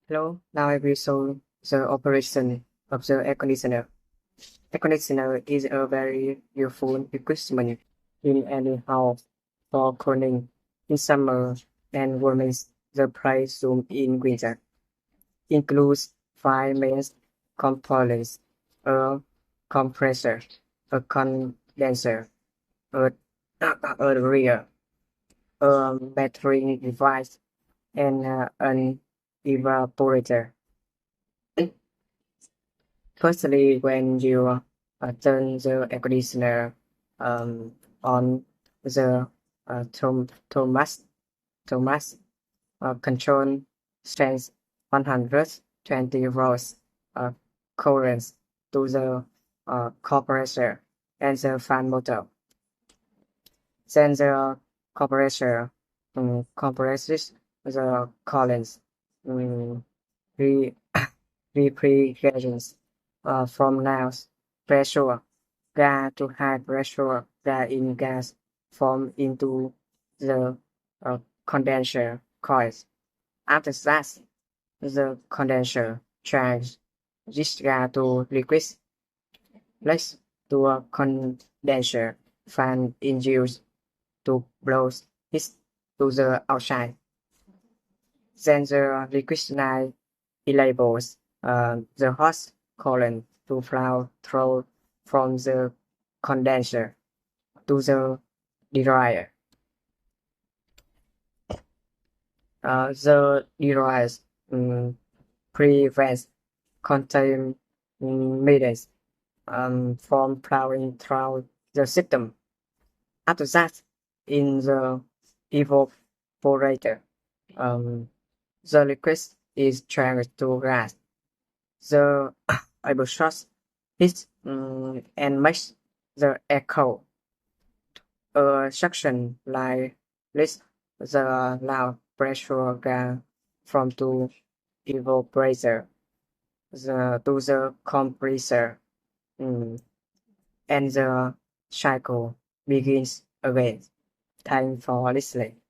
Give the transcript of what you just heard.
Hello, now I will show the operation of the air conditioner. Air conditioner is a very useful equipment in any house for cooling in summer and warming the place room in winter. Includes five main components: a compressor, a condenser, a, a rear, a battery device, and an evaporator. Firstly, when you turn the air conditioner um, on, the Thomas control sends 120 volts current to the compressor and the fan motor. Then the compressor compresses the current um, re refrigerations from now pressure gas to high pressure gas in gas form into the condenser coils. After that, the condenser changes this gas to liquid. Next to a condenser fan is used to blow it to the outside. Then the liquid night enables the hot current to flow through from the condenser to the dryer. The dryer prevents contaminants from flowing through the system. After that, in the evaporator, um, the liquid is changed to gas. The airbrushes hit and makes the echo. A suction like lifts the loud pressure gas from the evaporator to the compressor, and the cycle begins again. Time for listening.